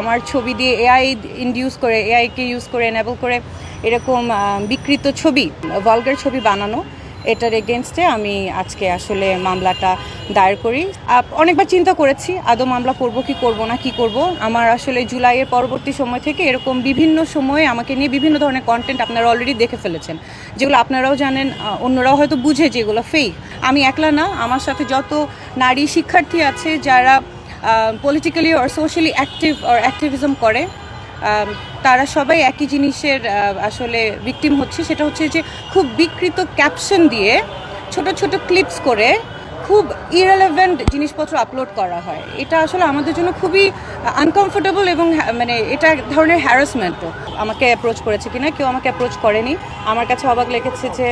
আমার ছবি দিয়ে এআই ইনডিউস করে, এআইকে ইউজ করে, এনেবল করে এরকম বিকৃত ছবি, ভলগার ছবি বানানো, এটার এগেনস্টে আমি আজকে আসলে মামলাটা দায়ের করি। অনেকবার চিন্তা করেছি আদৌ মামলা করব কি করব না, কি করব। আমার আসলে জুলাইয়ের পরবর্তী সময় থেকে এরকম বিভিন্ন সময়ে আমাকে নিয়ে বিভিন্ন ধরনের কন্টেন্ট আপনারা অলরেডি দেখে ফেলেছেন, যেগুলো আপনারাও জানেন, অন্যরাও হয়তো বুঝে যে এগুলো ফেক। আমি একলা না, আমার সাথে যত নারী শিক্ষার্থী আছে যারা পলিটিক্যালি আর সোশ্যালি অ্যাক্টিভিজম করে, তারা সবাই একই জিনিসের আসলে ভিকটিম হচ্ছে। সেটা হচ্ছে যে খুব বিকৃত ক্যাপশন দিয়ে ছোট ছোট ক্লিপস করে খুব ইরেলেভেন্ট জিনিসপত্র আপলোড করা হয়। এটা আসলে আমাদের জন্য খুবই আনকমফোর্টেবল এবং মানে এটা এক ধরনের হ্যারাসমেন্টও। আমাকে অ্যাপ্রোচ করেছে কিনা, কেউ আমাকে অ্যাপ্রোচ করেনি। আমার কাছে অবাক লেগেছে যে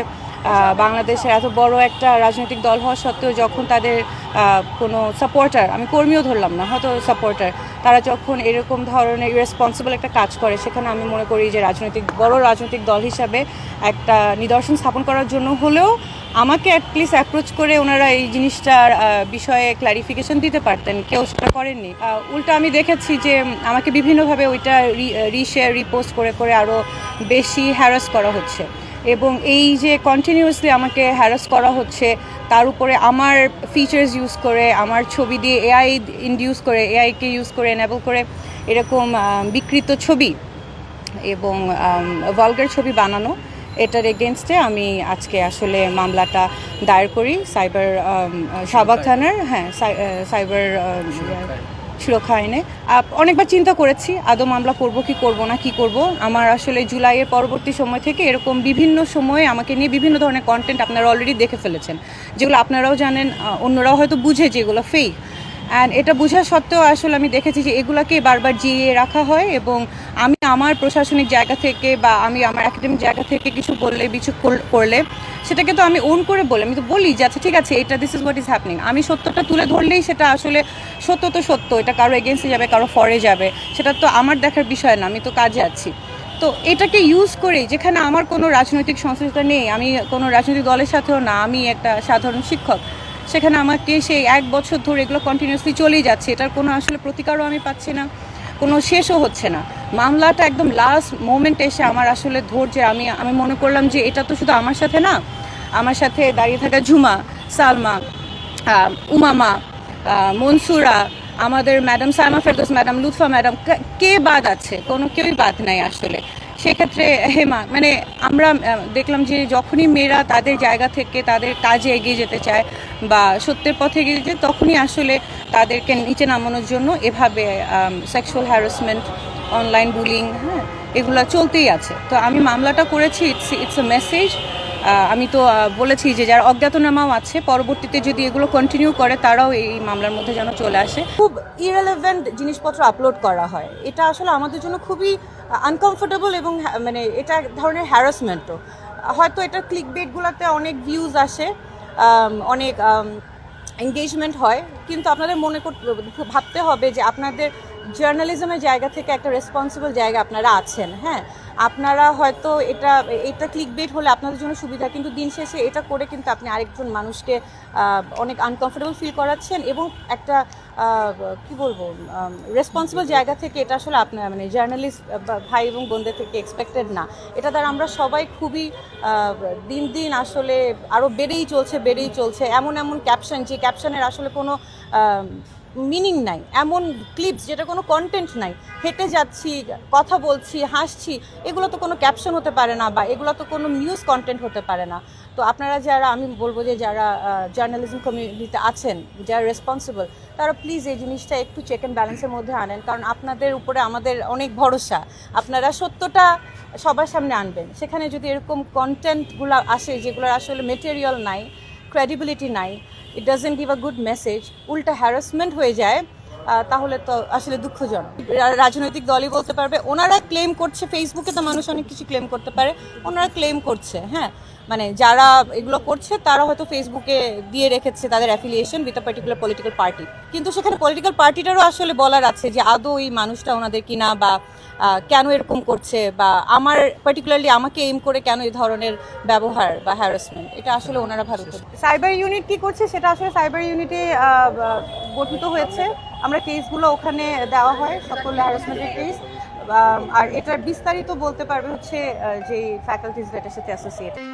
বাংলাদেশে এত বড় একটা রাজনৈতিক দল হওয়া সত্ত্বেও যখন তাদের কোনো সাপোর্টার, আমি কর্মীও ধরলাম না, হয়তো সাপোর্টার, তারা যখন এরকম ধরনের ইরেসপন্সিবল একটা কাজ করে, সেখানে আমি মনে করি যে বড় রাজনৈতিক দল হিসাবে একটা নিদর্শন স্থাপন করার জন্য হলেও আমাকে অ্যাটলিস্ট অ্যাপ্রোচ করে ওনারা এই জিনিসটার বিষয়ে ক্ল্যারিফিকেশন দিতে পারতেন। কেউ সেটা করেননি। উল্টা আমি দেখেছি যে আমাকে বিভিন্নভাবে ওইটা রিশেয়ার, রিপোস্ট করে করে আরও বেশি হ্যারাস করা হচ্ছে। এবং এই যে কন্টিনিউয়াসলি আমাকে হ্যারাস করা হচ্ছে, তার উপরে আমার ফিচার্স ইউজ করে, আমার ছবি দিয়ে এআই ইনডিউস করে, এআইকে ইউজ করে, এনেবল করে এরকম বিকৃত ছবি এবং ভলগার ছবি বানানো, এটার এগেনস্টে আমি আজকে আসলে মামলাটা দায়ের করি শাহবাগ থানার সাইবার সুরক্ষা আইনে। অনেকবার চিন্তা করেছি আদৌ মামলা করব কি করব না, কি করব। আমার আসলে জুলাইয়ের পরবর্তী সময় থেকে এরকম বিভিন্ন সময়ে আমাকে নিয়ে বিভিন্ন ধরনের কন্টেন্ট আপনারা অলরেডি দেখে ফেলেছেন, যেগুলো আপনারাও জানেন, অন্যরাও হয়তো বুঝে যে এগুলো ফেক। অ্যান্ড এটা বোঝা সত্ত্বেও আসলে আমি দেখেছি যে এগুলাকে বারবার জিয়ে রাখা হয়। এবং আমি আমার প্রশাসনিক জায়গা থেকে বা আমি আমার একাডেমিক জায়গা থেকে কিছু বললে, কিছু করলে সেটাকে তো আমি ওন করে বলি, আমি তো বলি যে আচ্ছা ঠিক আছে, এটা this is what is happening. আমি সত্যটা তুলে ধরলেই সেটা আসলে সত্য তো সত্য, এটা কারো এগেনস্টে যাবে, কারো ফরে যাবে, সেটা তো আমার দেখার বিষয় না, আমি তো কাজে আছি। তো এটাকে ইউজ করে, যেখানে আমার কোনো রাজনৈতিক সংশ্লিষ্টতা নেই, আমি কোনো রাজনৈতিক দলের সাথেও না, আমি একটা সাধারণ শিক্ষক, সেখানে আমাকে সেই 1 বছর ধরে এগুলো কন্টিনিউয়াসলি চলেই যাচ্ছে। এটার কোনো আসলে প্রতিকারও আমি পাচ্ছি না, কোনো শেষও হচ্ছে না। মামলাটা একদম লাস্ট মোমেন্টে এসে আমার আসলে ধৈর্যে আমি মনে করলাম যে এটা তো শুধু আমার সাথে না, আমার সাথে দাঁড়িয়ে থাকা ঝুমা, সালমা, উমামা, মনসুরা, আমাদের madam Saima Ferdous madam, Lutfa madam, কে বাদ আছে? কোনো কেউই বাদ নাই আসলে। সেক্ষেত্রে হেমা, মানে আমরা দেখলাম যে যখনই মেয়েরা তাদের জায়গা থেকে তাদের কাজে এগিয়ে যেতে চায় বা সত্যের পথে এগিয়ে যেতে, তখনই আসলে তাদেরকে নিচে নামানোর জন্য এভাবে সেক্সুয়াল হ্যারাসমেন্ট, অনলাইন বুলিং, এগুলো চলতেই আছে। তো আমি মামলাটা করেছি, ইটস এ মেসেজ। আমি তো বলেছি যে যারা অজ্ঞাতনামাও আছে, পরবর্তীতে যদি এগুলো কন্টিনিউ করে তারাও এই মামলার মধ্যে যেন চলে আসে। খুব ইরেলেভেন্ট জিনিসপত্র আপলোড করা হয়, এটা আসলে আমাদের জন্য খুবই আনকমফোর্টেবল এবং মানে এটা এক ধরনের হ্যারাসমেন্টও। হয়তো এটা ক্লিক বেটগুলোতে অনেক ভিউজ আসে, অনেক এঙ্গেজমেন্ট হয়, কিন্তু আপনাদের ভাবতে হবে যে আপনাদের জার্নালিজমের জায়গা থেকে একটা রেসপন্সিবল জায়গা আপনারা আছেন। আপনারা হয়তো এটা ক্লিক বেট হলে আপনাদের জন্য সুবিধা, কিন্তু দিন শেষে এটা করে কিন্তু আপনি আরেকজন মানুষকে অনেক আনকমফোর্টেবল ফিল করাচ্ছেন। এবং একটা কি বলবো, রেসপন্সিবল জায়গা থেকে এটা আসলে আপনার মানে জার্নালিস্ট ভাই এবং বোনদের থেকে এক্সপেক্টেড না। এটা দ্বারা আমরা সবাই খুবই দিন দিন আসলে আরও বেড়েই চলছে এমন ক্যাপশন, যে ক্যাপশনের আসলে কোনো মিনিং নাই, এমন ক্লিপস যেটা কোনো কন্টেন্ট নাই, হেঁটে যাচ্ছি, কথা বলছি, হাসছি, এগুলো তো কোনো ক্যাপশন হতে পারে না, বা এগুলো তো কোনো নিউজ কন্টেন্ট হতে পারে না। তো আপনারা যারা, আমি বলবো যে যারা জার্নালিজম কমিউনিটিতে আছেন, যারা রেসপন্সিবল, তারা প্লিজ এই জিনিসটা একটু চেক অ্যান্ড ব্যালেন্সের মধ্যে আনেন, কারণ আপনাদের উপরে আমাদের অনেক ভরসা। আপনারা সত্যটা সবার সামনে আনবেন। সেখানে যদি এরকম কন্টেন্টগুলো আসে যেগুলোর আসলে মেটেরিয়াল নাই, ক্রেডিবিলিটি নাই, it doesn't give a good message, উল্টা হ্যারাসমেন্ট হয়ে যায়, তাহলে তো আসলে দুঃখজনক। রাজনৈতিক দলই বলতে পারবে, ওনারা ক্লেম করছে, ফেসবুকে তো মানুষ অনেক কিছু ক্লেম করতে পারে, ওনারা ক্লেম করছে, মানে যারা এগুলো করছে তারা হয়তো ফেসবুকে দিয়ে রেখেছে তাদের affiliation with a particular political party, কিন্তু সেখানে পলিটিক্যাল পার্টিটারও আসলে বলার আছে যে আদৌ এই মানুষটা ওনাদের কিনা, বা কেন এরকম করছে, বা আমার পার্টিকুলারলি আমাকে এইম করে কেন এই ধরনের ব্যবহার বা হ্যারাসমেন্ট, এটা আসলে ওনারা ভালো করে। সাইবার ইউনিট কি করছে সেটা আসলে সাইবার ইউনিটে গঠিত হয়েছে, আমরা কেসগুলো ওখানে দেওয়া হয়, সকল হ্যারাসমেন্টের কেস। আর এটার বিস্তারিত বলতে পারবে হচ্ছে যে ফ্যাকাল্টিজ এটার সাথে অ্যাসোসিয়েটেড।